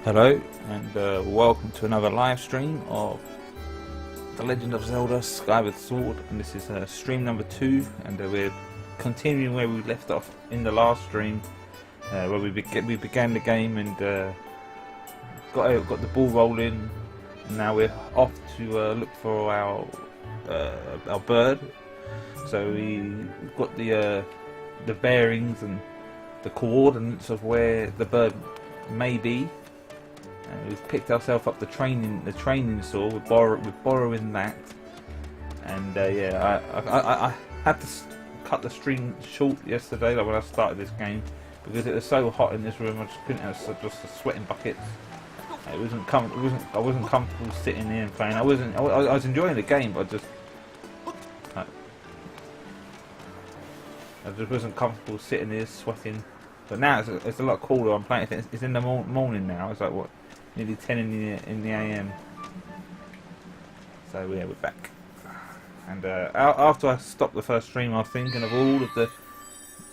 Hello and welcome to another live stream of The Legend of Zelda Skyward Sword, and this is stream number 2, and we're continuing where we left off in the last stream, where we began the game and got the ball rolling. Now we're off to look for our bird. So we've got the bearings and the coordinates of where the bird may be. We've picked ourselves up the training saw. We're borrowing that, and yeah, I had to cut the stream short yesterday, like when I started this game, because it was so hot in this room. I just couldn't have just a sweating buckets. I wasn't comfortable sitting here and playing. I was enjoying the game, but I just wasn't comfortable sitting here sweating. But now it's a lot cooler. I'm playing. It's in the morning now. It's like what? Nearly 10 in the AM. So yeah, we're back. And after I stopped the first stream, I was thinking of all of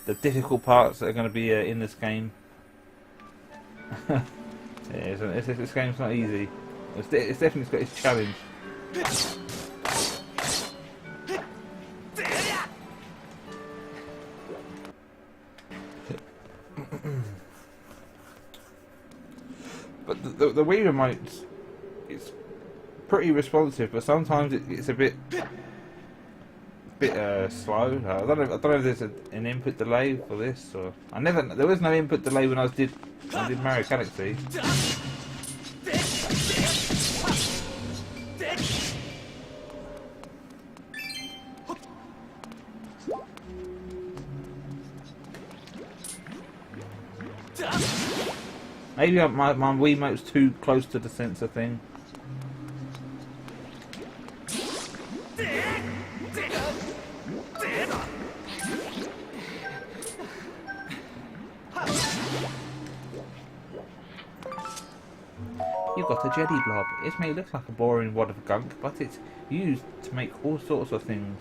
the difficult parts that are going to be in this game. Yeah, this game's not easy. It's definitely got its challenge. But the Wii remote, it's pretty responsive, but sometimes it's a bit slow. I don't know if there's an input delay for this, or there was no input delay when I did Mario Galaxy. Maybe my Wiimote's too close to the sensor thing. You've got a jelly blob. It may look like a boring wad of gunk, but it's used to make all sorts of things.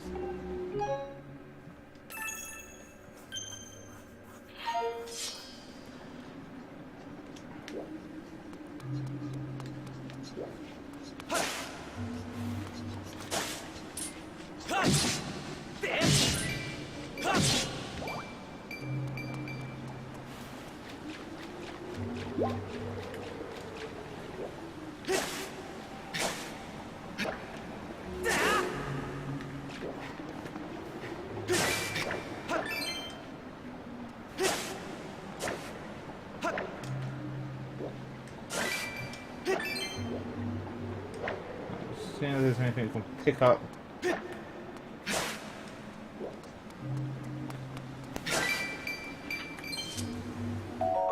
See if there's anything we can pick up.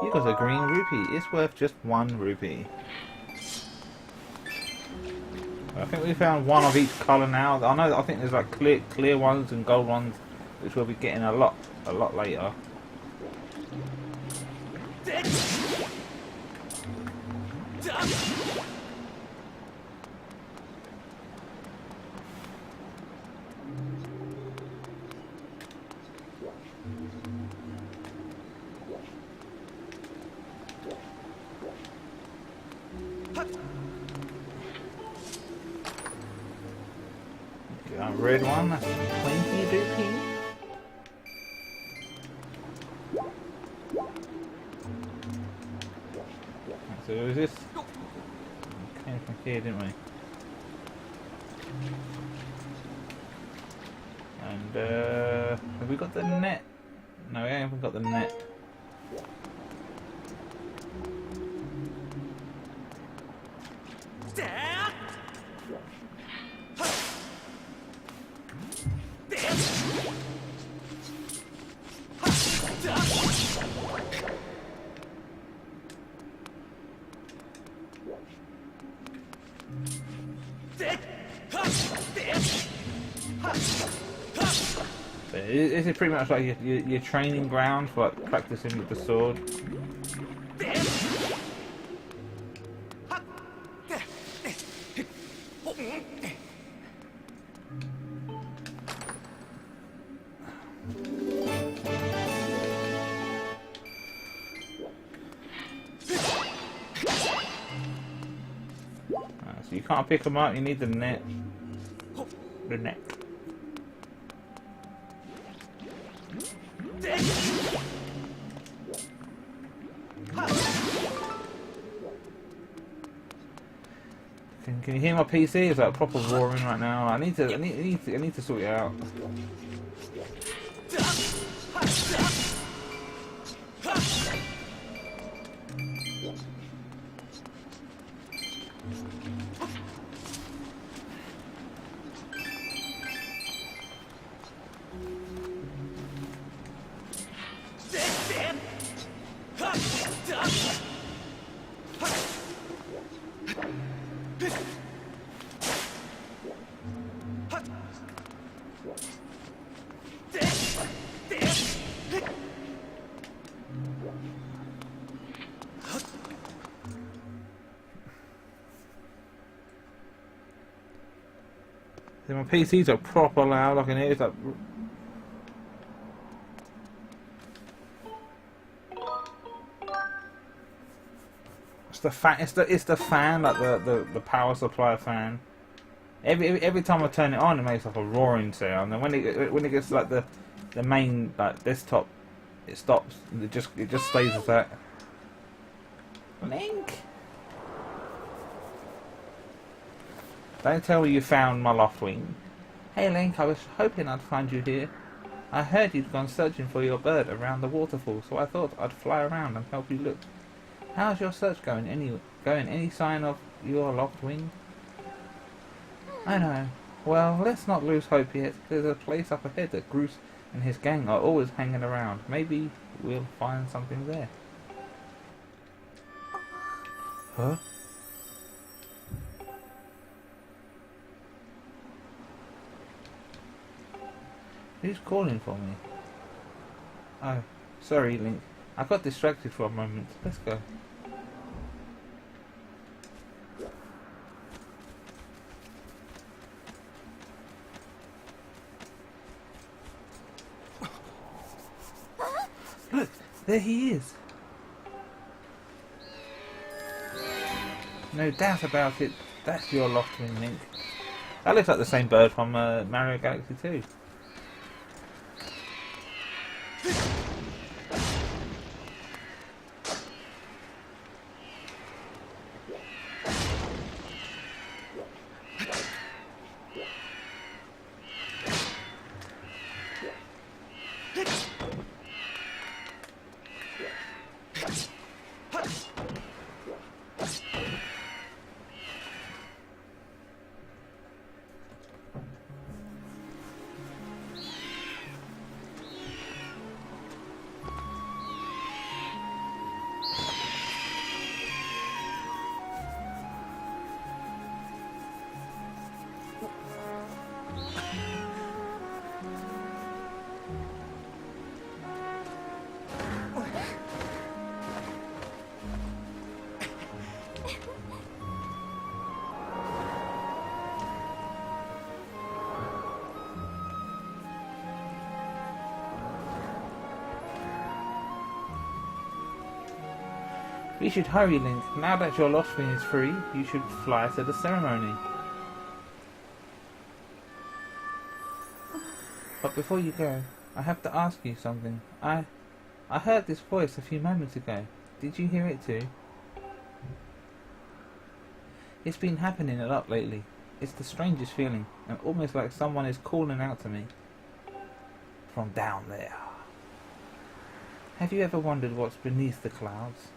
You got a green rupee. It's worth just 1 rupee. I think we found one of each colour now. I think there's like clear ones and gold ones, which we'll be getting a lot later. Red one, that's 20 rupee. So is this? Came from here, didn't we? And have we got the net? No, we haven't got the net. This is pretty much like your training ground for like practicing with the sword. can't pick them up. You need the net. The net. Can you hear my PC? It's like proper roaring right now. I need to sort it out. My PCs are proper loud. I can hear it's like. It's the fan. It's the fan, like the power supply fan. Every time I turn it on, it makes like a roaring sound. And when it gets like the main like desktop, it stops. And it just stays as that. Link. Don't tell me you found my loft wing. Hey Link, I was hoping I'd find you here. I heard you'd gone searching for your bird around the waterfall, so I thought I'd fly around and help you look. How's your search going? Any sign of your loft wing? I know. Well, let's not lose hope yet. There's a place up ahead that Groose and his gang are always hanging around. Maybe we'll find something there. Huh? Who's calling for me? Oh, sorry, Link. I got distracted for a moment. Let's go. Look, there he is. No doubt about it. That's your loft wing, Link. That looks like the same bird from Mario Galaxy 2. We should hurry, Link. Now that your lost wing is free, you should fly to the ceremony. But before you go, I have to ask you something. I heard this voice a few moments ago. Did you hear it too? It's been happening a lot lately. It's the strangest feeling, and almost like someone is calling out to me. From down there. Have you ever wondered what's beneath the clouds?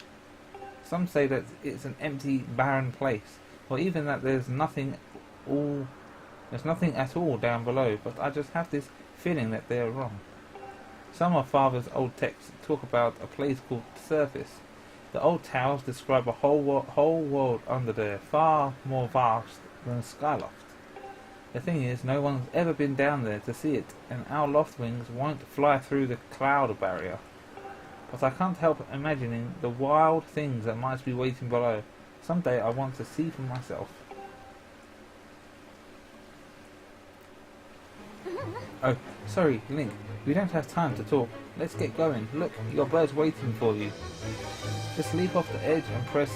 Some say that it's an empty, barren place, or even that there's nothing at all down below, but I just have this feeling that they're wrong. Some of Father's old texts talk about a place called Surface. The old towers describe a whole world under there, far more vast than Skyloft. The thing is, no one's ever been down there to see it, and our loft wings won't fly through the cloud barrier. But I can't help imagining the wild things that might be waiting below. Someday I want to see for myself. Oh, sorry, Link. We don't have time to talk. Let's get going. Look, your bird's waiting for you. Just leap off the edge and press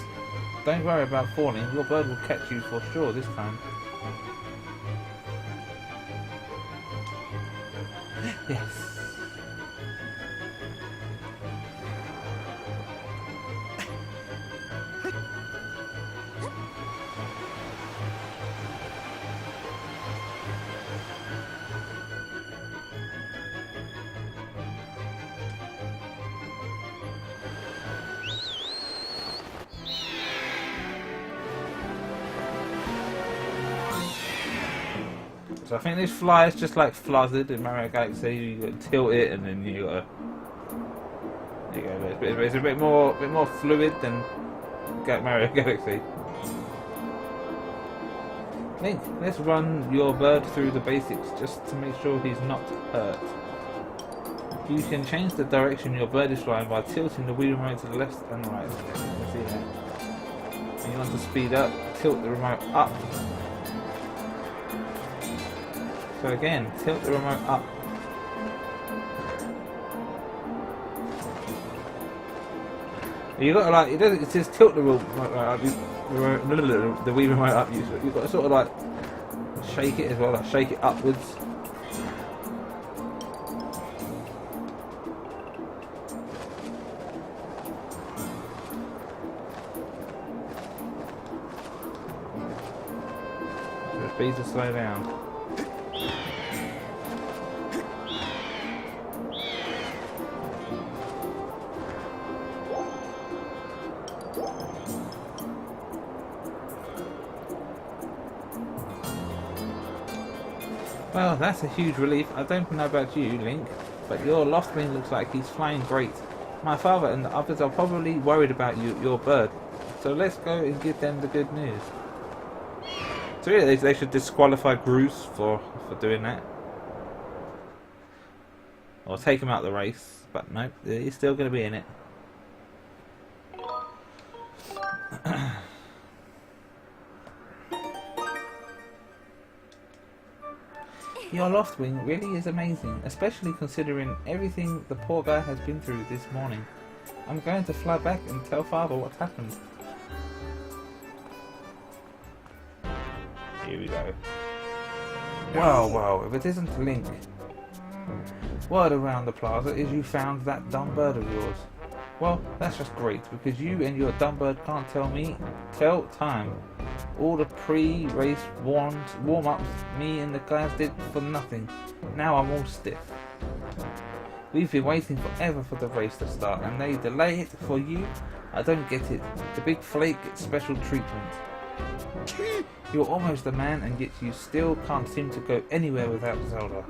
Don't worry about falling. Your bird will catch you for sure this time. Yes. So I think this fly is just like flooded in Mario Galaxy. You got to tilt it, and then you got to. There you go. It's a bit more fluid than Mario Galaxy. Link, let's run your bird through the basics just to make sure he's not hurt. You can change the direction your bird is flying by tilting the Wii remote to the left and right. Let's see that. When you want to speed up, tilt the remote up. So again, tilt the remote up. You got to like it says tilt the remote up. The Wii remote up. You've got to sort of like shake it as well, like shake it upwards. So the speed to slow down. Well, that's a huge relief. I don't know about you, Link, but your loft wing looks like he's flying great. My father and the others are probably worried about your bird. So let's go and give them the good news. So yeah, they should disqualify Bruce for doing that. Or take him out of the race. But no, he's still going to be in it. Your loft wing really is amazing, especially considering everything the poor guy has been through this morning. I'm going to fly back and tell Father what's happened. Here we go. Well, if it isn't Link. Word around the plaza is you found that dumb bird of yours. Well, that's just great, because you and your dumb bird can't tell time. All the pre-race warm-ups me and the guys did for nothing. Now I'm all stiff. We've been waiting forever for the race to start, and they delay it for you? I don't get it. The big flake gets special treatment. You're almost a man, and yet you still can't seem to go anywhere without Zelda.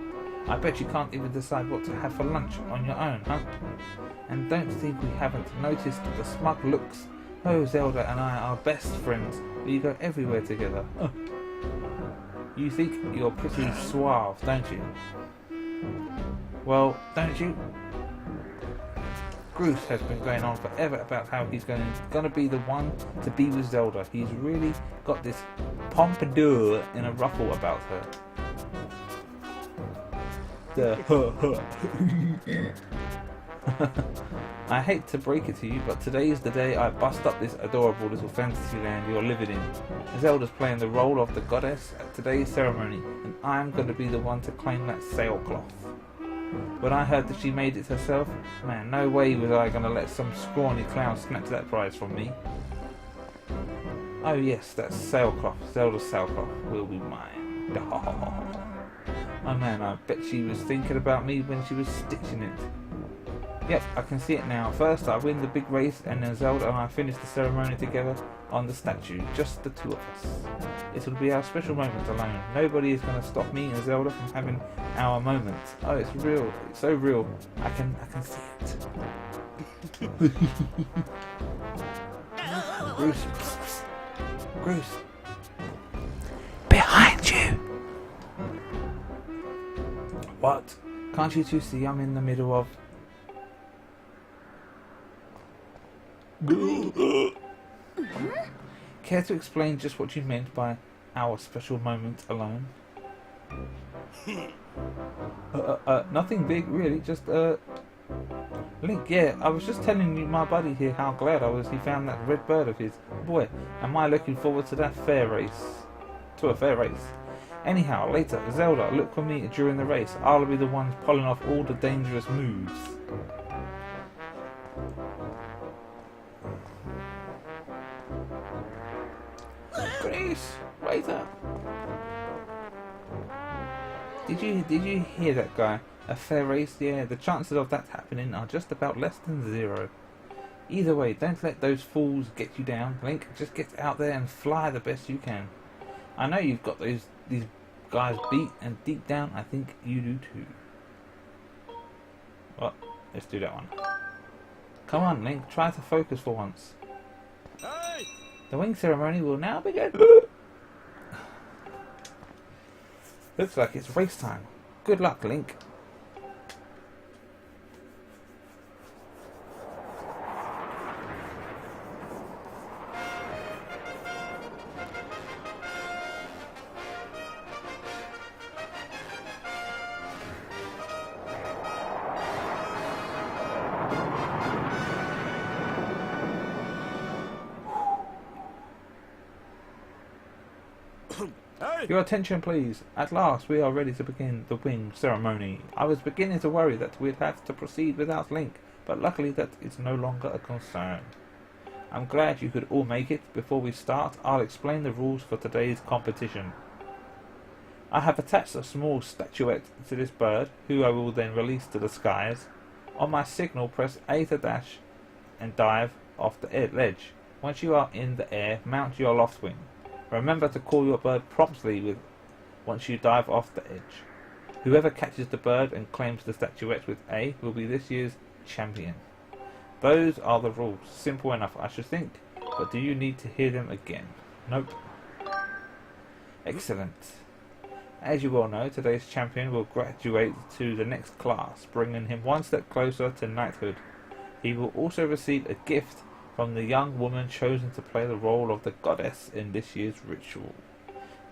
I bet you can't even decide what to have for lunch on your own, huh? And don't think we haven't noticed the smug looks. Oh, Zelda and I are best friends. We go everywhere together. You think you're pretty suave, don't you? Well, don't you? Bruce has been going on forever about how he's gonna be the one to be with Zelda. He's really got this pompadour in a ruffle about her. I hate to break it to you, but today is the day I bust up this adorable little fantasy land you're living in. Zelda's playing the role of the goddess at today's ceremony, and I'm going to be the one to claim that sailcloth. When I heard that she made it herself, man, no way was I going to let some scrawny clown snatch that prize from me. Oh yes, that sailcloth, Zelda's sailcloth, will be mine. Oh man, I bet she was thinking about me when she was stitching it. Yep, I can see it now. First I win the big race, and then Zelda and I finish the ceremony together on the statue, just the two of us. It'll be our special moment alone. Nobody is going to stop me and Zelda from having our moment. Oh, it's real. It's so real. I can see it. Bruce. Behind you! What? Can't you two see I'm in the middle of... Care to explain just what you meant by our special moment alone? Nothing big, really. Just Link, yeah, I was just telling you, my buddy here, how glad I was he found that red bird of his. Boy, am I looking forward to that fair race. To a fair race. Anyhow, later, Zelda, look for me during the race. I'll be the one pulling off all the dangerous moves. Grace, wait up. Did you hear that guy? A fair race? Yeah, the chances of that happening are just about less than 0. Either way, don't let those fools get you down, Link. Just get out there and fly the best you can. I know you've got these guys beat, and deep down I think you do too. Well, let's do that one. Come on, Link, try to focus for once. Hey! The wing ceremony will now begin. Looks like it's race time. Good luck, Link. Hey! Your attention, please. At last, we are ready to begin the wing ceremony. I was beginning to worry that we'd have to proceed without Link, but luckily that is no longer a concern. I'm glad you could all make it. Before we start, I'll explain the rules for today's competition. I have attached a small statuette to this bird, who I will then release to the skies. On my signal, press A to dash and dive off the ledge. Once you are in the air, mount your loft wing. Remember to call your bird promptly once you dive off the edge. Whoever catches the bird and claims the statuette with A will be this year's champion. Those are the rules. Simple enough, I should think. But do you need to hear them again? Nope. Excellent. As you all know, today's champion will graduate to the next class, bringing him one step closer to knighthood. He will also receive a gift from the young woman chosen to play the role of the goddess in this year's ritual.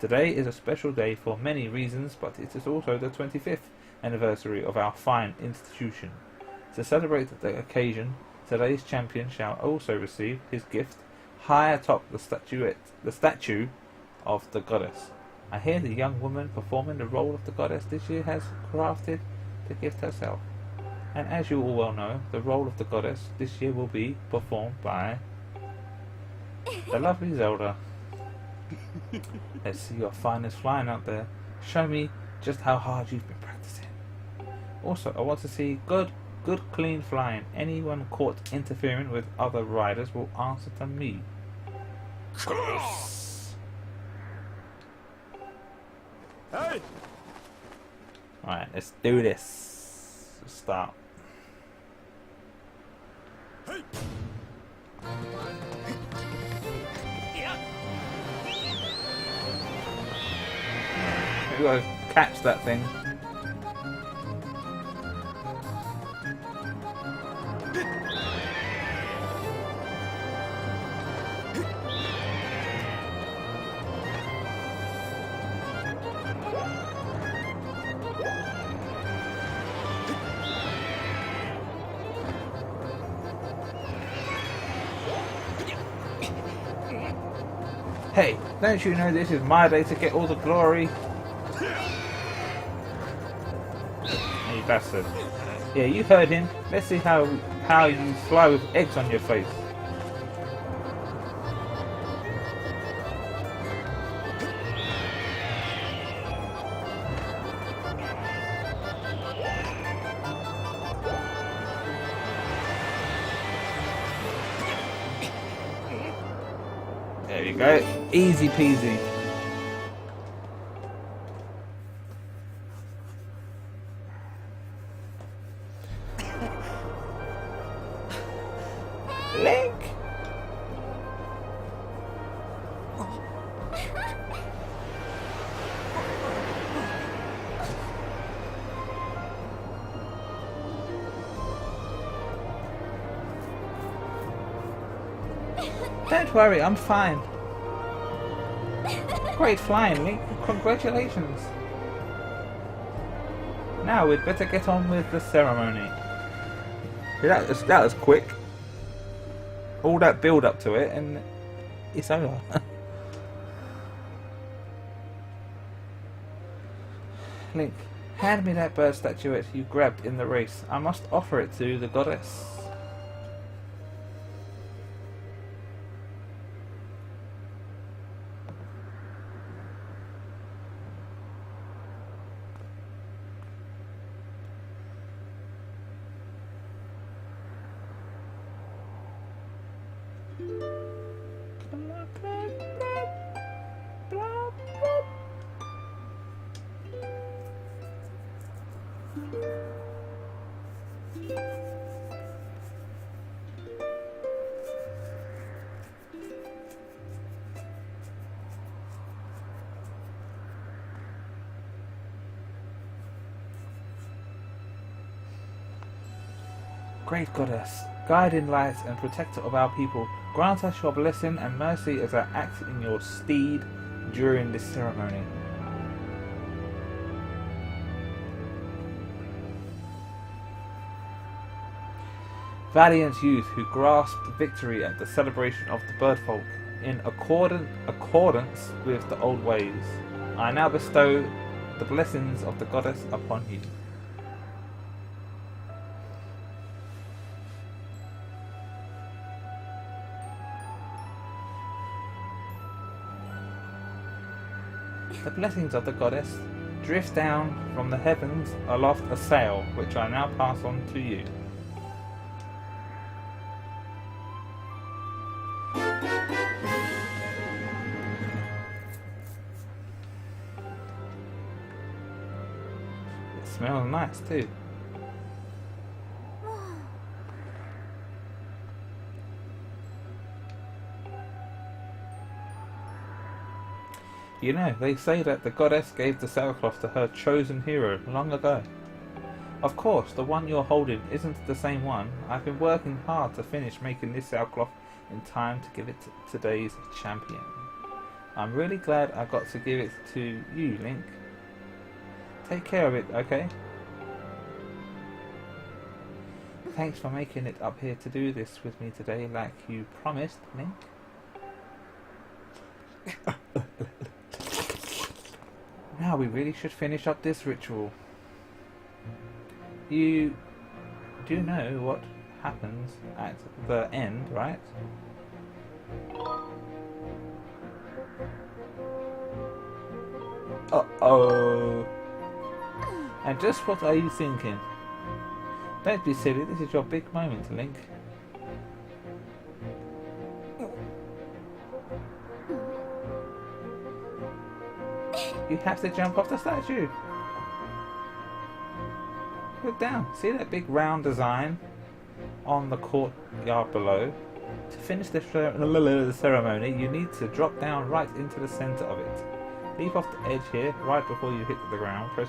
Today is a special day for many reasons, but it is also the 25th anniversary of our fine institution. To celebrate the occasion, today's champion shall also receive his gift high atop the statue of the goddess. I hear the young woman performing the role of the goddess this year has crafted the gift herself. And as you all well know, the role of the goddess this year will be performed by the lovely Zelda. Let's see your finest flying out there. Show me just how hard you've been practicing. Also, I want to see good clean flying. Anyone caught interfering with other riders will answer to me. Hey! Alright, let's do this. Let's start. Hey! We gotta catch that thing. Hey, don't you know this is my day to get all the glory? You bastard. Yeah, you heard him. Let's see how you fly with eggs on your face. There you go. Easy peasy. Link! Don't worry, I'm fine. Great flying, Link. Congratulations. Now we'd better get on with the ceremony. That was quick. All that build up to it, and it's over. Link, hand me that bird statuette you grabbed in the race. I must offer it to the goddess. Great goddess, guiding light and protector of our people, grant us your blessing and mercy as I act in your stead during this ceremony. Valiant youth who grasped victory at the celebration of the birdfolk in accordance with the old ways, I now bestow the blessings of the goddess upon you. The blessings of the goddess drift down from the heavens aloft a sail, which I now pass on to you. It smells nice too. You know, they say that the goddess gave the sailcloth to her chosen hero long ago. Of course, the one you're holding isn't the same one. I've been working hard to finish making this sailcloth in time to give it to today's champion. I'm really glad I got to give it to you, Link. Take care of it, okay? Thanks for making it up here to do this with me today like you promised, Link. Now we really should finish up this ritual. You do know what happens at the end, right? Uh-oh. And just what are you thinking? Don't be silly, this is your big moment, Link. You have to jump off the statue. Look down. See that big round design on the courtyard below? To finish the ceremony, you need to drop down right into the center of it. Leap off the edge here, right before you hit the ground. Press.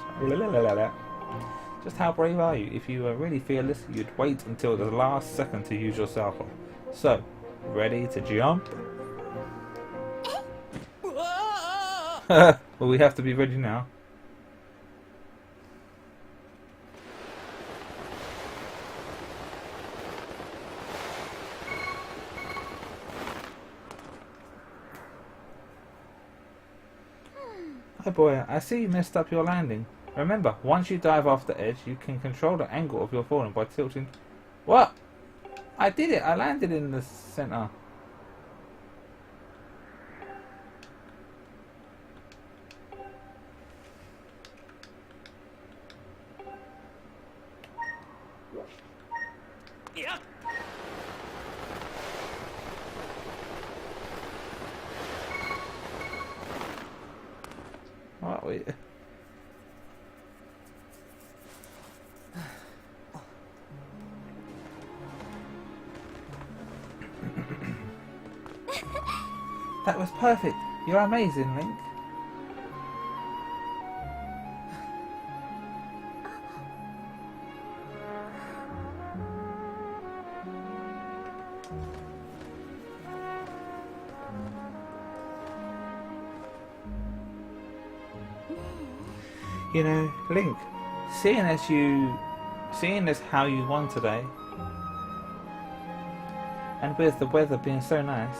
Just how brave are you? If you were really fearless, you'd wait until the last second to use your sailcloth. So, ready to jump? Well, we have to be ready now. Hi boy, I see you messed up your landing. Remember, once you dive off the edge, you can control the angle of your falling by tilting. What? I did it! I landed in the center. What? Wait. That was perfect. You're amazing, Link. You know, Link, seeing as how you won today, And with the weather being so nice,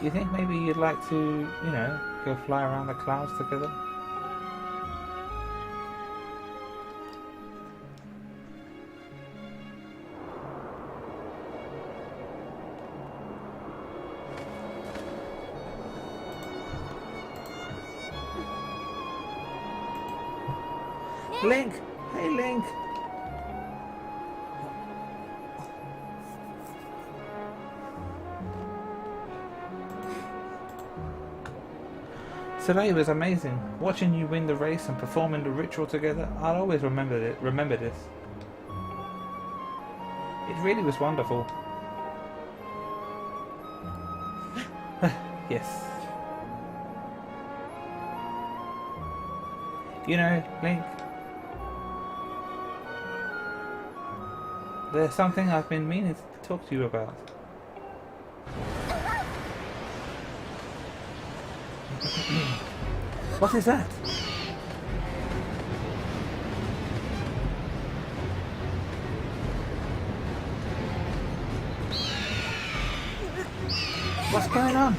you think maybe you'd like to, you know, go fly around the clouds together? Link! Hey, Link! Today was amazing. Watching you win the race and performing the ritual together, I'll always remember this. It really was wonderful. Yes. You know, Link, there's something I've been meaning to talk to you about. What is that? What's going on?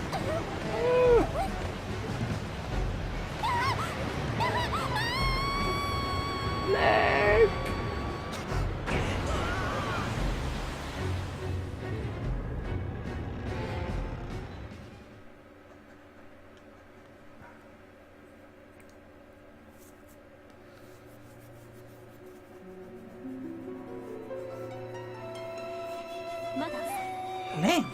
Link!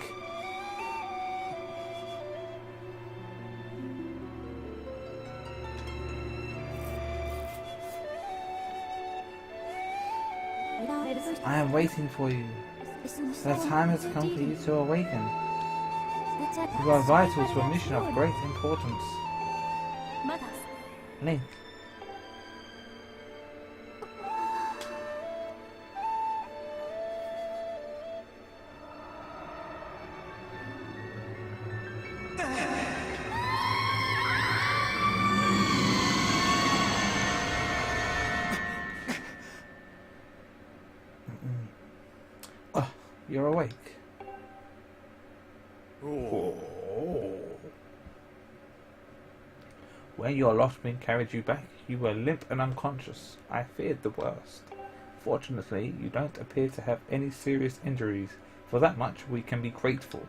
I am waiting for you. The time has come for you to awaken. You are vital to a mission of great importance. Link. You're awake. Oh. When your lost wing carried you back, you were limp and unconscious. I feared the worst. Fortunately, you don't appear to have any serious injuries. For that much, we can be grateful.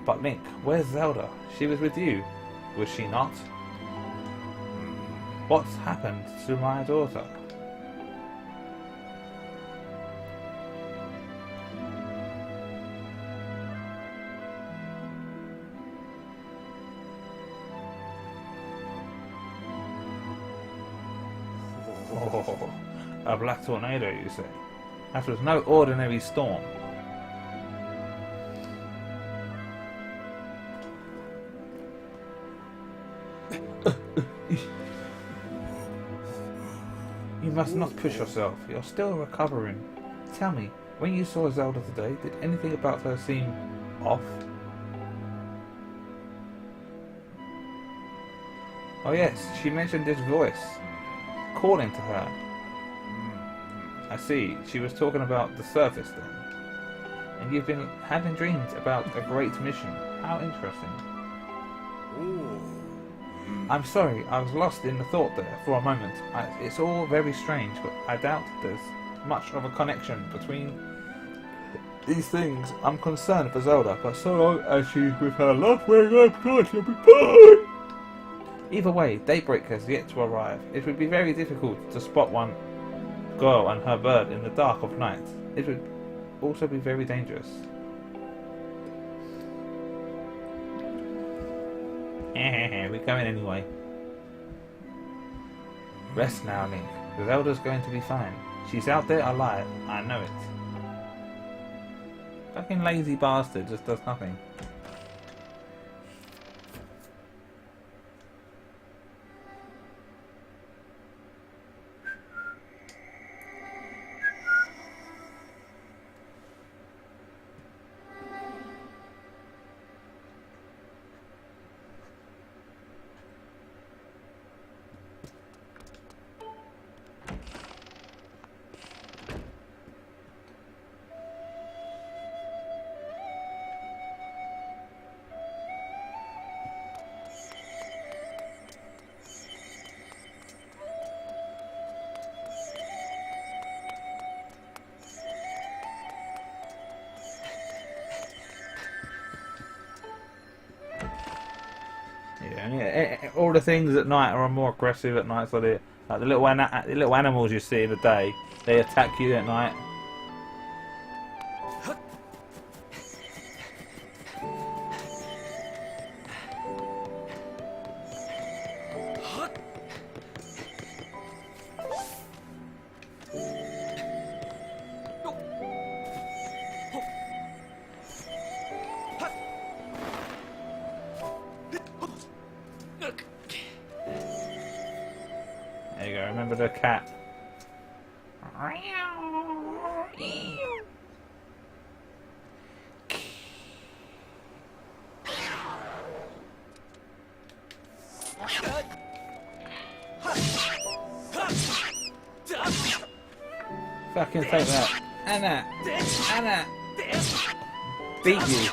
But Link, where's Zelda? She was with you, was she not? What's happened to my daughter? Oh, a black tornado, you say? That was no ordinary storm. You must not push yourself. You're still recovering. Tell me, when you saw Zelda today, did anything about her seem off? Oh yes, she mentioned this voice calling to her. I see, she was talking about the surface then. And you've been having dreams about a great mission. How interesting. I'm sorry, I was lost in the thought there for a moment. It's all very strange, but I doubt there's much of a connection between these things. I'm concerned for Zelda, but so long as she's with her love wing, I'm sure she'll be fine. Either way, daybreak has yet to arrive. It would be very difficult to spot one girl and her bird in the dark of night. It would also be very dangerous. We're going anyway. Rest now, Link. Zelda's going to be fine. She's out there alive. I know it. Fucking lazy bastard just does nothing. And yeah, all the things at night are more aggressive at night. So they, like the little animals you see in the day, they attack you at night. There you go. Remember the cat. Fucking take that, Anna! Anna! Beat you!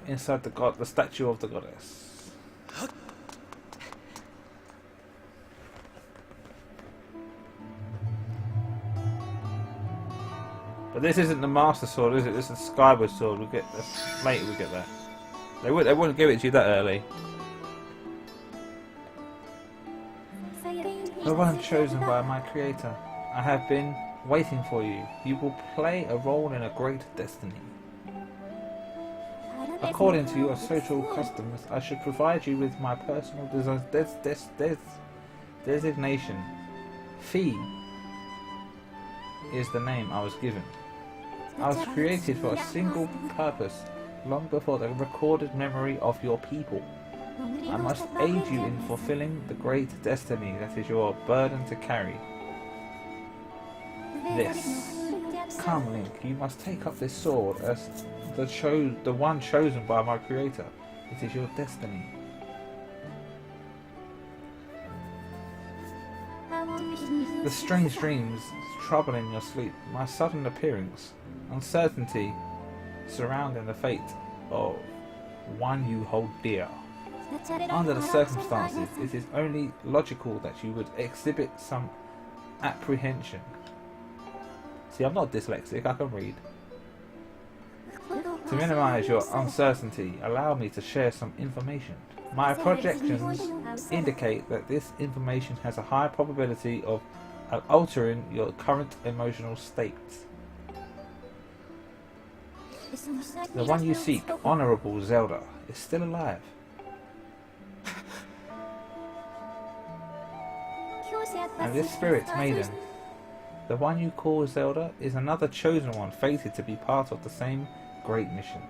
Inside the statue of the goddess. But this isn't the Master Sword, is it? This is the Skyward Sword. We'll get this later. We get that. They wouldn't give it to you that early. The one chosen by my creator. I have been waiting for you. You will play a role in a great destiny. According to your social customs, I should provide you with my personal designation. Fee is the name I was given. I was created for a single purpose, long before the recorded memory of your people. I must aid you in fulfilling the great destiny that is your burden to carry. This. Come, Link, you must take up this sword as the one chosen by my creator. It is your destiny. The strange dreams troubling your sleep, my sudden appearance, uncertainty surrounding the fate of one you hold dear. Under the circumstances, it is only logical that you would exhibit some apprehension. See, I'm not dyslexic, I can read. To minimize your uncertainty, allow me to share some information. My projections indicate that this information has a high probability of altering your current emotional state. The one you seek, Honorable Zelda, is still alive. And this spirit maiden, the one you call Zelda, is another chosen one fated to be part of the same great mission.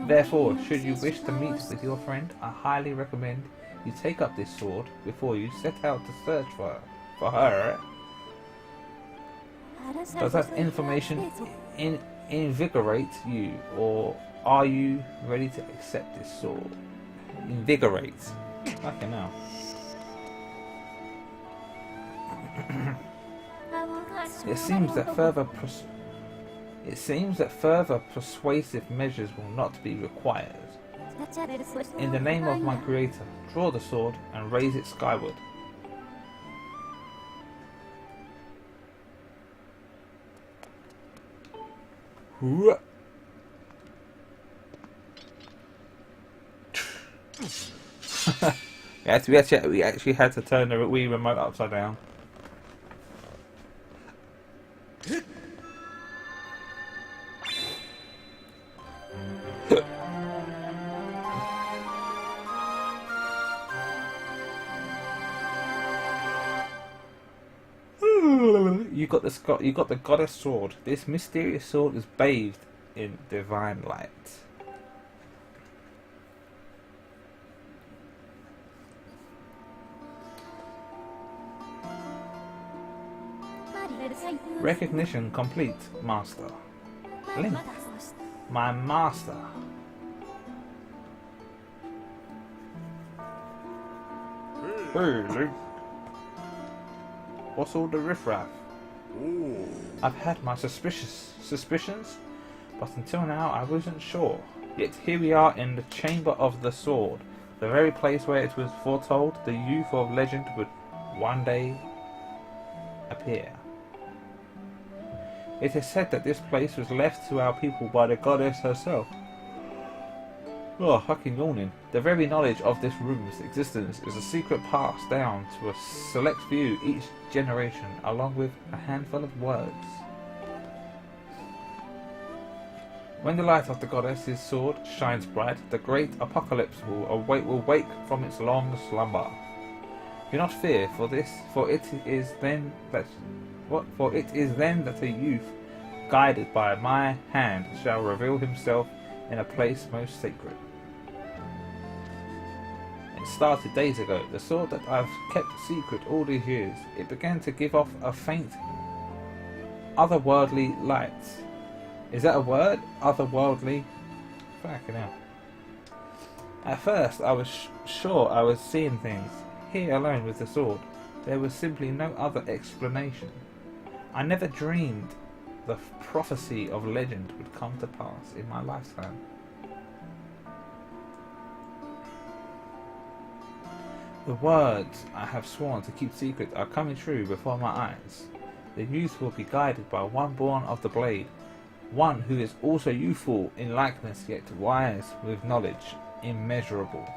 Therefore, should you wish to meet with your friend, I highly recommend you take up this sword before you set out to search for her. Does that information invigorate you, or are you ready to accept this sword? Invigorate. Fucking hell. It seems that further persuasive measures will not be required. In the name of my creator, draw the sword and raise it skyward. Yes, we actually had to turn the Wii remote upside down. You got the goddess sword. This mysterious sword is bathed in divine light. Recognition complete, Master. Link, my master. Hey, Link. What's all the riffraff? I've had my suspicions, but until now I wasn't sure. Yet here we are in the Chamber of the Sword, the very place where it was foretold the youth of legend would one day appear. It is said that this place was left to our people by the goddess herself. Oh, fucking yawning. The very knowledge of this room's existence is a secret passed down to a select few each generation, along with a handful of words. When the light of the goddess's sword shines bright, the great apocalypse will wake from its long slumber. Do not fear, for it is then that a youth, guided by my hand, shall reveal himself in a place most sacred. It started days ago, the sword that I've kept secret all these years. It began to give off a faint, otherworldly light. Is that a word? Otherworldly? Fucking hell. At first, I was sure I was seeing things. Here alone with the sword, there was simply no other explanation. I never dreamed the prophecy of legend would come to pass in my lifetime. The words I have sworn to keep secret are coming true before my eyes. The youth will be guided by one born of the blade, one who is also youthful in likeness yet wise with knowledge immeasurable.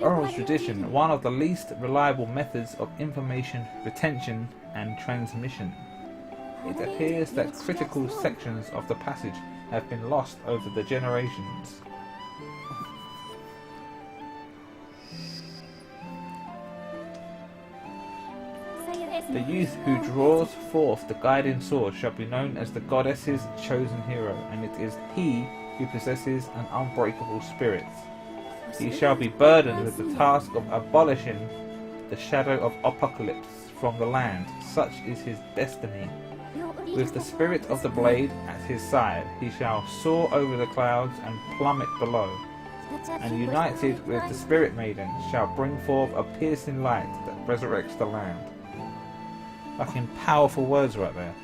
Oral tradition, one of the least reliable methods of information retention and transmission. It appears that critical sections of the passage have been lost over the generations. The youth who draws forth the guiding sword shall be known as the goddess's chosen hero, and it is he who possesses an unbreakable spirit. He shall be burdened with the task of abolishing the shadow of apocalypse from the land. Such is his destiny. With the spirit of the blade at his side, he shall soar over the clouds and plummet below, and united with the spirit maiden shall bring forth a piercing light that resurrects the land. Fucking powerful words right there.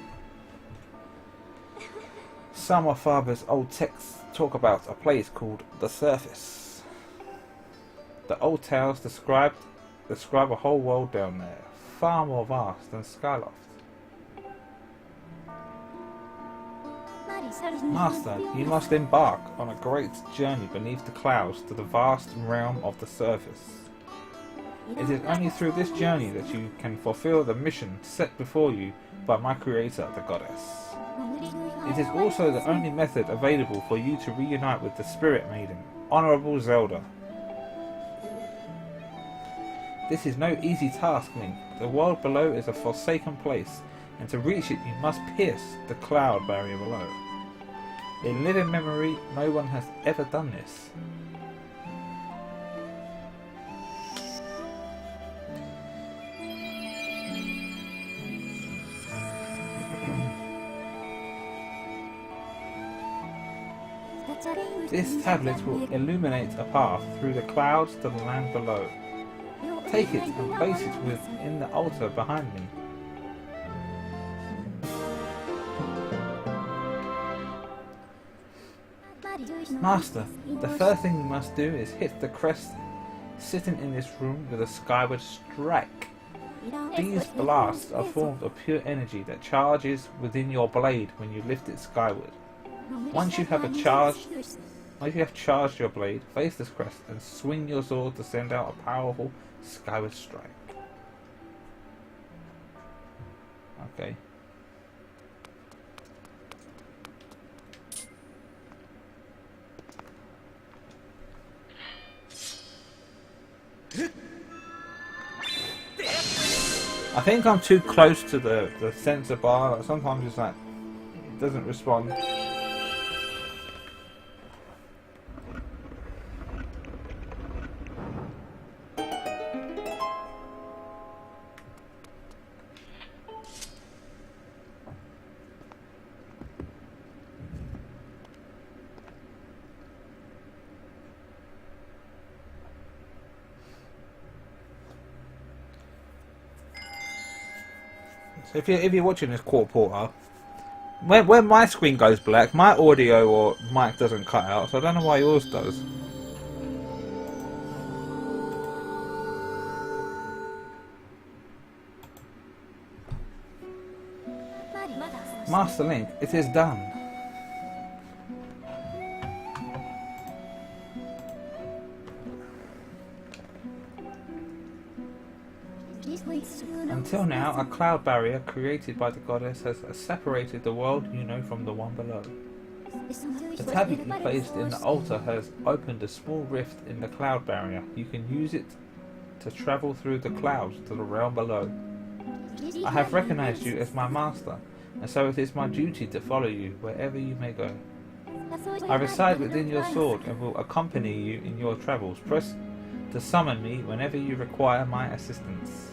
Some of Father's old texts talk about a place called the Surface. The old tales describe a whole world down there, far more vast than Skyloft. Master, you must embark on a great journey beneath the clouds to the vast realm of the Surface. It is only through this journey that you can fulfill the mission set before you by my creator, the goddess. It is also the only method available for you to reunite with the Spirit Maiden, Honorable Zelda. This is no easy task, Link. The world below is a forsaken place, and to reach it you must pierce the cloud barrier below. In living memory, no one has ever done this. This tablet will illuminate a path through the clouds to the land below. Take it and place it within the altar behind me. Master, the first thing you must do is hit the crest sitting in this room with a skyward strike. These blasts are formed of pure energy that charges within your blade when you lift it skyward. Once you have charged your blade, face this crest and swing your sword to send out a powerful skyward strike. Okay. I think I'm too close to the sensor bar. Like sometimes it's like it doesn't respond. So if you're watching this quarter porter, when my screen goes black, my audio or mic doesn't cut out, so I don't know why yours does. Master Link, it is done. Until now, a cloud barrier created by the goddess has separated the world you know from the one below. The tablet you placed in the altar has opened a small rift in the cloud barrier. You can use it to travel through the clouds to the realm below. I have recognized you as my master, and so it is my duty to follow you wherever you may go. I reside within your sword and will accompany you in your travels. Press to summon me whenever you require my assistance.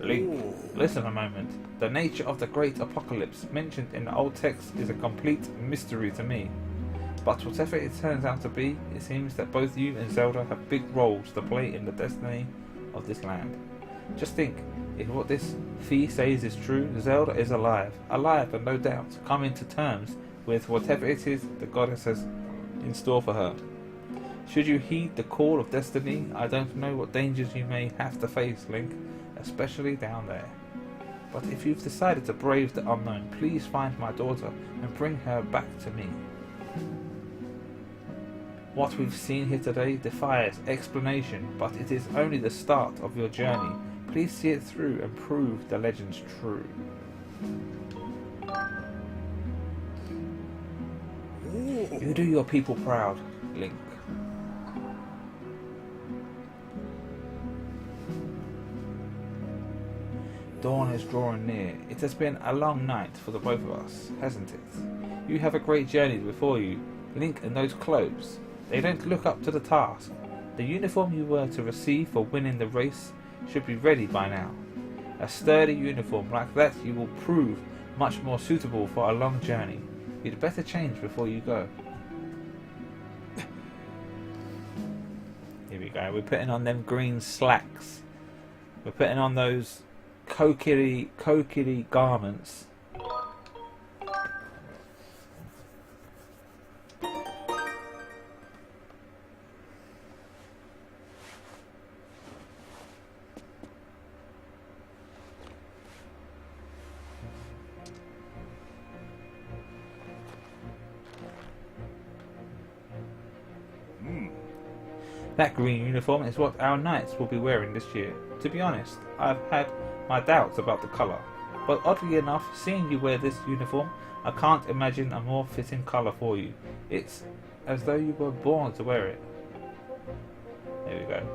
Link, listen a moment. The nature of the great apocalypse mentioned in the old text is a complete mystery to me. But whatever it turns out to be, it seems that both you and Zelda have big roles to play in the destiny of this land. Just think, if what this fee says is true, Zelda is alive and no doubt coming to terms with whatever it is the goddess has in store for her. Should you heed the call of destiny, I don't know what dangers you may have to face, Link, especially down there. But if you've decided to brave the unknown, please find my daughter and bring her back to me. What we've seen here today defies explanation, but it is only the start of your journey. Please see it through and prove the legends true. You do your people proud, Link. Dawn is drawing near. It has been a long night for the both of us, hasn't it? You have a great journey before you. Link and those clothes, they don't look up to the task. The uniform you were to receive for winning the race should be ready by now. A sturdy uniform like that you will prove much more suitable for a long journey. You'd better change before you go. Here we go, we're putting on them green slacks. We're putting on those kokiri garments. That green uniform is what our knights will be wearing this year. To be honest, I've had my doubts about the colour, but oddly enough, seeing you wear this uniform, I can't imagine a more fitting colour for you. It's as though you were born to wear it. There we go.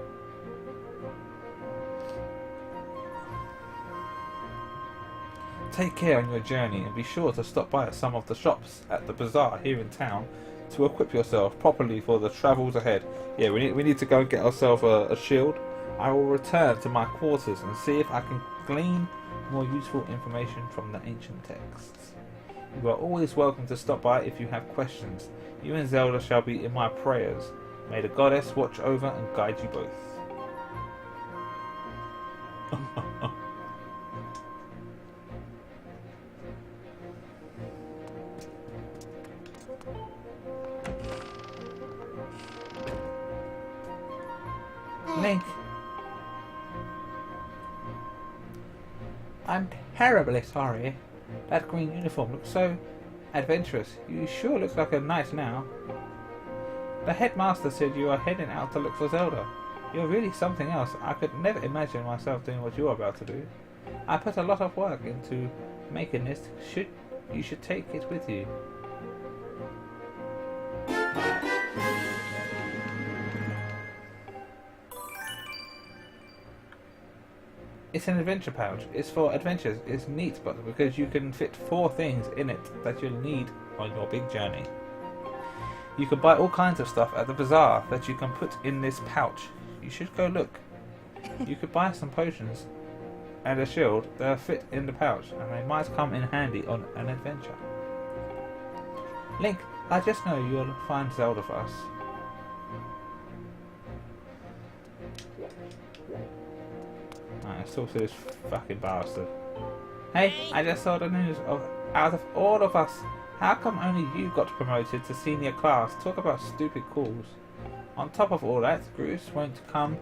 Take care on your journey and be sure to stop by some of the shops at the bazaar here in town to equip yourself properly for the travels ahead. Yeah, we need to go and get ourselves a shield. I will return to my quarters and see if I can glean more useful information from the ancient texts. You are always welcome to stop by if you have questions. You and Zelda shall be in my prayers. May the goddess watch over and guide you both. Link, I'm terribly sorry. That green uniform looks so adventurous. You sure look like a knight now. The headmaster said you are heading out to look for Zelda. You're really something else. I could never imagine myself doing what you're about to do. I put a lot of work into making this. You should take it with you. It's an adventure pouch. It's for adventures. It's neat, but because you can fit 4 things in it that you'll need on your big journey. You can buy all kinds of stuff at the bazaar that you can put in this pouch. You should go look. You could buy some potions and a shield that fit in the pouch, and they might come in handy on an adventure. Link, I just know you'll find Zelda for us. Let's talk to this fucking bastard. Hey, I just saw the news of out of all of us, how come only you got promoted to senior class? Talk about stupid calls. On top of all that, Bruce won't come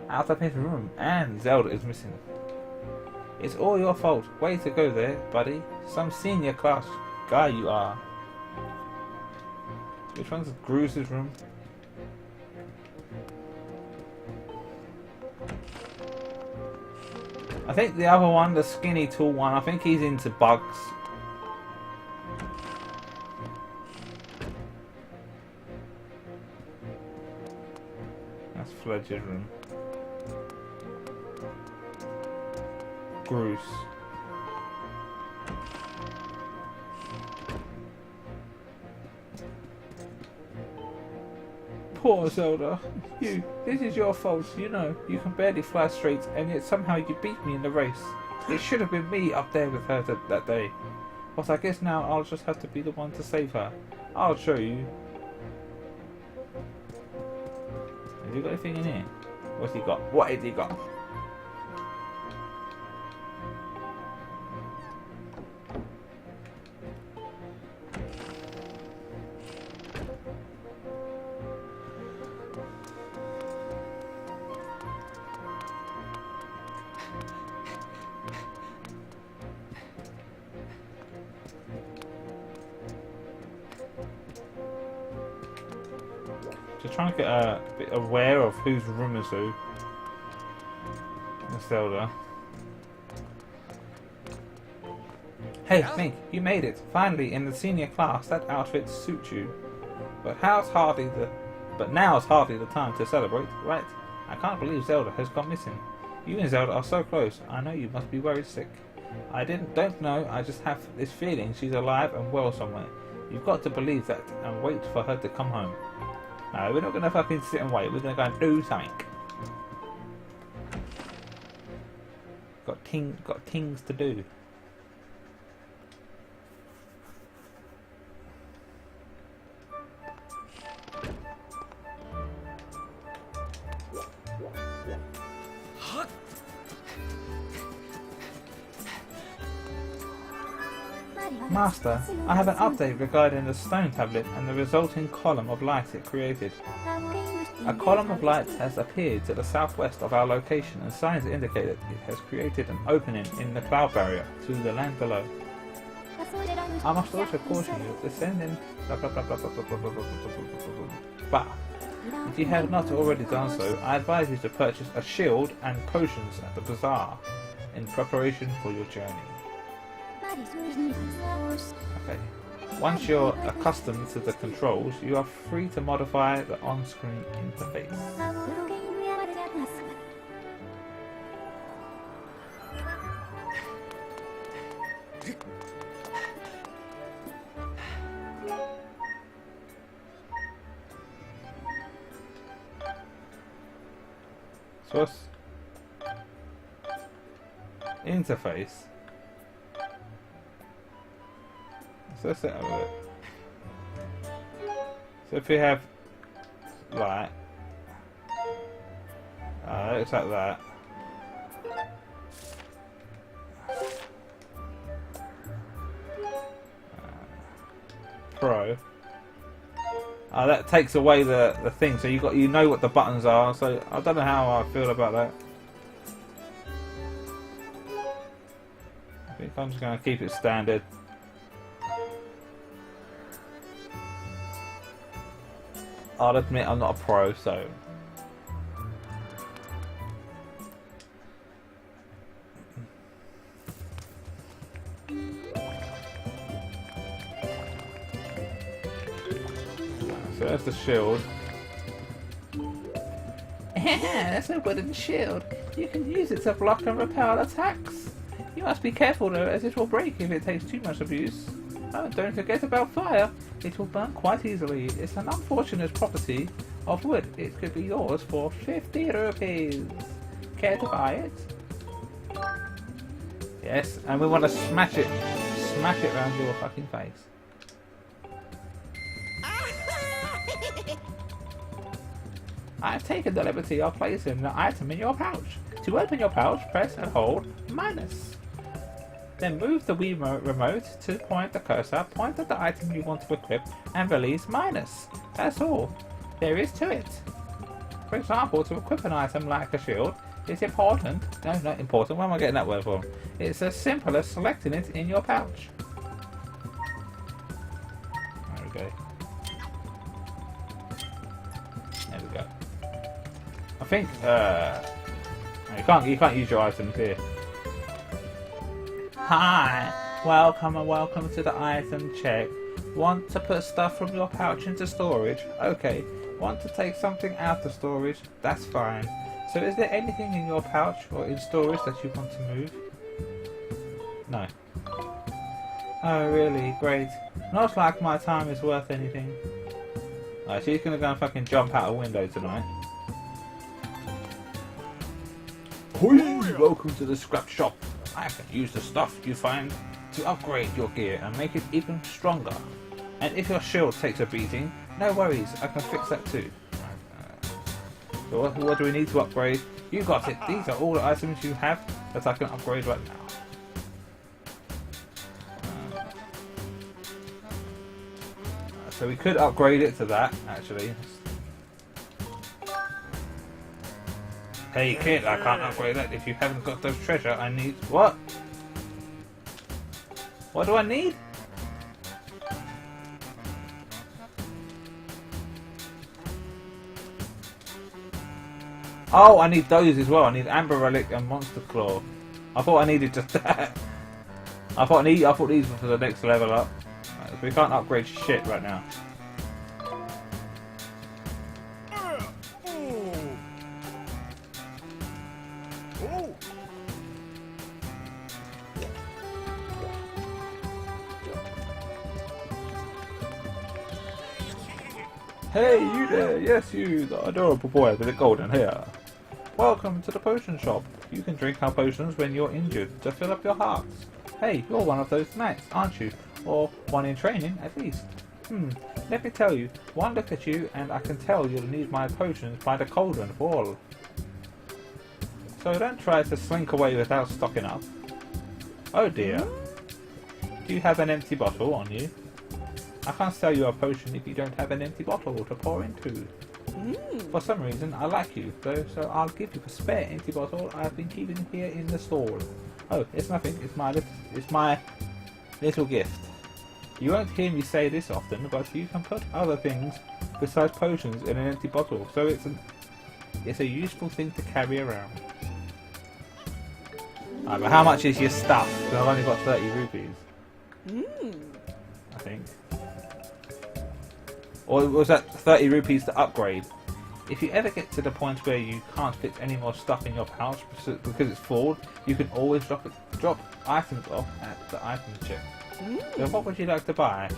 out of his room and Zelda is missing. It's all your fault. Way to go there, buddy. Some senior class guy you are. Which one's Bruce's room? I think the other one, the skinny tall one, I think he's into bugs. That's Fledger's room. Bruce. Poor Zelda. This is your fault, you know. You can barely fly straight, and yet somehow you beat me in the race. It should have been me up there with her that day. But I guess now I'll just have to be the one to save her. I'll show you. Has he got anything in here? What's he got? What has he got? Just trying to get a bit aware of whose room is who. Zelda. Hey, Link, you made it. Finally, in the senior class, that outfit suits you. But now's hardly the time to celebrate, right? I can't believe Zelda has gone missing. You and Zelda are so close. I know you must be worried sick. I don't know. I just have this feeling she's alive and well somewhere. You've got to believe that and wait for her to come home. No, we're not going to fucking sit and wait. We're going to go and do something. Got things to do. Master, I have an update regarding the stone tablet and the resulting column of light it created. A column of light has appeared to the southwest of our location, and signs indicate that it has created an opening in the cloud barrier to the land below. I must also caution you, descending but if you have not already done so, I advise you to purchase a shield and potions at the bazaar in preparation for your journey. Okay. Once you're accustomed to the controls, you are free to modify the on-screen interface. So what's interface? So let's set up with it. So if we have light, looks like that. Pro. That takes away the thing, so you know what the buttons are. So I don't know how I feel about that. I think I'm just going to keep it standard. I'll admit I'm not a pro, so. So there's the shield. That's a wooden shield. You can use it to block and repel attacks. You must be careful though, as it will break if it takes too much abuse. Oh, don't forget about fire. It will burn quite easily. It's an unfortunate property of wood. It could be yours for 50 rupees. Care to buy it? Yes, and we want to smash it around your fucking face. I've taken the liberty of placing the item in your pouch. To open your pouch, press and hold minus. Then move the Wii remote to point the cursor, point at the item you want to equip, and release minus. That's all there is to it. For example, to equip an item like a shield, it's important. No, not important. Where am I getting that word from? It's as simple as selecting it in your pouch. There we go. There we go. I think you can't use your items here. Hi, welcome and welcome to the item check. Want to put stuff from your pouch into storage? Okay. Want to take something out of storage? That's fine. So is there anything in your pouch or in storage that you want to move? No. Oh really? Great. Not like my time is worth anything. Alright, she's gonna go and fucking jump out a window tonight. Hoi! Welcome to the scrap shop. I can use the stuff you find to upgrade your gear and make it even stronger. And if your shield takes a beating, no worries, I can fix that too. So what do we need to upgrade? You got it. These are all the items you have that I can upgrade right now. So we could upgrade it to that, actually. Hey kid, I can't upgrade that if you haven't got those treasure. I need... What? What do I need? Oh, I need those as well. I need Amber Relic and Monster Claw. I thought I needed just that. I thought these were for the next level up. Right, we can't upgrade shit right now. Hey, you there! Yes, you, the adorable boy with the golden hair. Welcome to the potion shop. You can drink our potions when you're injured to fill up your hearts. Hey, you're one of those knights, aren't you? Or one in training, at least. Let me tell you, one look at you and I can tell you'll need my potions by the cauldron fall. So don't try to slink away without stocking up. Oh dear. Do you have an empty bottle on you? I can't sell you a potion if you don't have an empty bottle to pour into. For some reason, I like you, though, so I'll give you a spare empty bottle I've been keeping here in the stall. Oh, it's nothing. It's my little gift. You won't hear me say this often, but you can put other things besides potions in an empty bottle, so it's a useful thing to carry around. Alright, but how much is your stuff? Because I've only got 30 rupees. I think. Or was that 30 rupees to upgrade? If you ever get to the point where you can't fit any more stuff in your pouch because it's full, you can always drop items off at the item check. So what would you like to buy?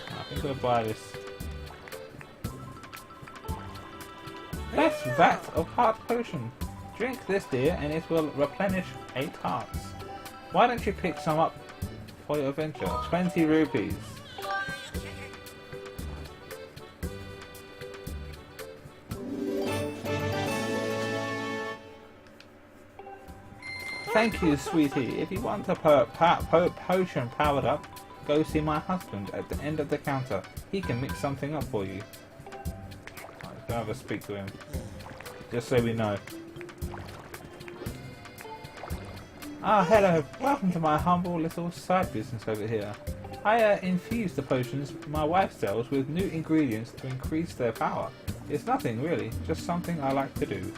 I think we'll buy this. Best vat of heart potion. Drink this dear and it will replenish 8 hearts. Why don't you pick some up for your adventure. 20 rupees. Thank you, sweetie. If you want a potion powered up, go see my husband at the end of the counter. He can mix something up for you. I'm gonna have a speak to him, just so we know. Ah, hello. Welcome to my humble little side business over here. I infuse the potions my wife sells with new ingredients to increase their power. It's nothing really, just something I like to do.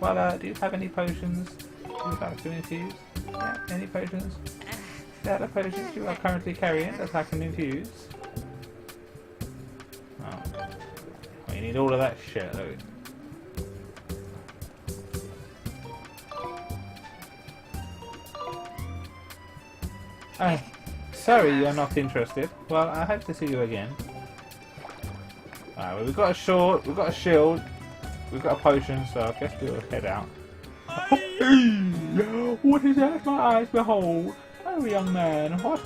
Well, do you have any potions you'd like to infuse? Yeah, any potions? There are the potions you are currently carrying that I can infuse. Oh. Well, you need all of that shit, though. Oh, sorry you're not interested. Well, I hope to see you again. Alright, well, we've got a sword, we've got a shield, we've got a potion, so I guess we'll head out. What is that my eyes behold? Oh, young man, what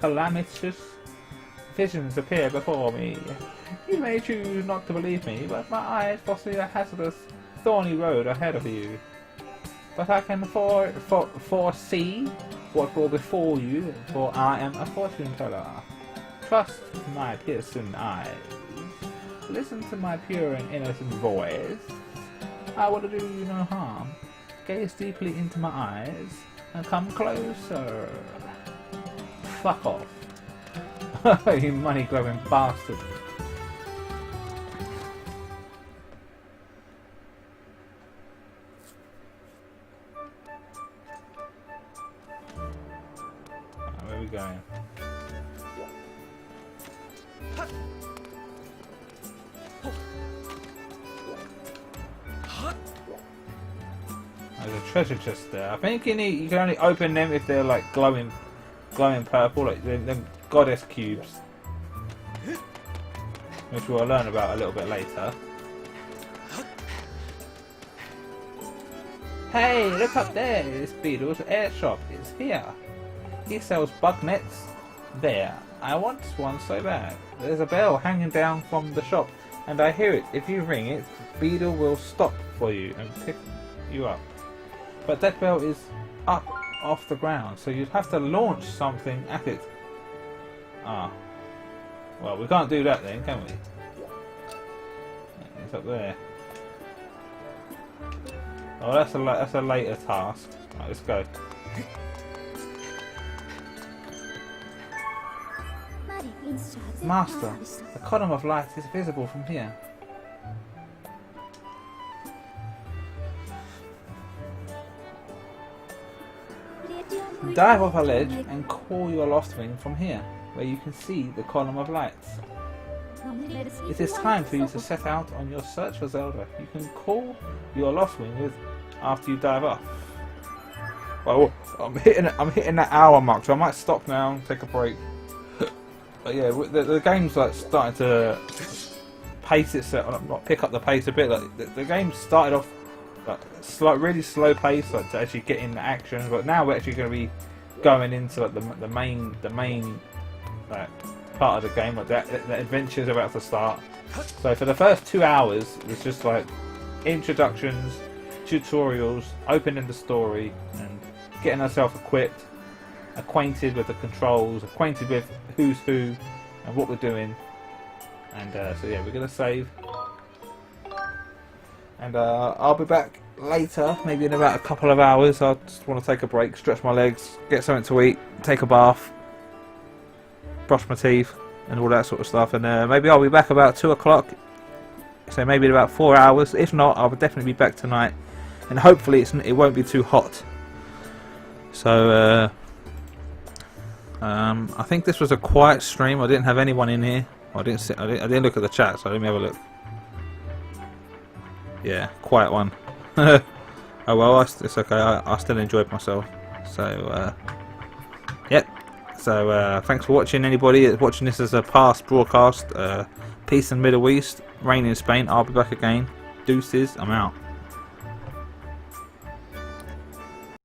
calamitous visions appear before me? You may choose not to believe me, but my eyes foresee a hazardous, thorny road ahead of you. But I can foresee what will befall you, for I am a fortune teller. Trust my piercing eyes. Listen to my pure and innocent voice. I will do you no harm. Gaze deeply into my eyes and come closer. Fuck off. You money-grubbing bastard. Where are we going? There's a treasure chest there. I think you can only open them if they're like glowing purple, like them goddess cubes, which we'll learn about a little bit later. Hey, look up there! It's Beetle's air shop. It's here. He sells bug nets. There. I want one so bad. There's a bell hanging down from the shop, and I hear it. If you ring it, Beetle will stop for you and pick you up. But that bell is up off the ground, so you'd have to launch something at it. Ah. Well, we can't do that then, can we? It's up there. Oh, that's a later task. Right, let's go. Master, the column of light is visible from here. Dive off a ledge and call your lost wing from here, where you can see the column of lights. It is time for you to set out on your search for Zelda. You can call your lost wing after you dive off. Well, I'm hitting that hour mark, so I might stop now and take a break. But yeah, the game's like starting to pace itself, not pick up the pace a bit. Like the game started off like really slow pace, like to actually get in action. But now we're actually going to be going into like the main like, part of the game. Like the adventure's about to start. So for the first 2 hours, it's just like introductions, tutorials, opening the story, and getting ourselves equipped, acquainted with the controls, acquainted with who's who and what we're doing. And so yeah, we're going to save. And I'll be back later, maybe in about a couple of hours. I just want to take a break, stretch my legs, get something to eat, take a bath, brush my teeth, and all that sort of stuff. And maybe I'll be back about 2 o'clock. So maybe in about 4 hours. If not, I'll definitely be back tonight. And hopefully it won't be too hot. So I think this was a quiet stream. I didn't have anyone in here. I didn't look at the chat, so let me have a look. Yeah, quiet one. Oh well, it's okay. I still enjoyed myself. So yep. So thanks for watching. Anybody that's watching this as a past broadcast. Peace in the Middle East. Rain in Spain. I'll be back again. Deuces. I'm out.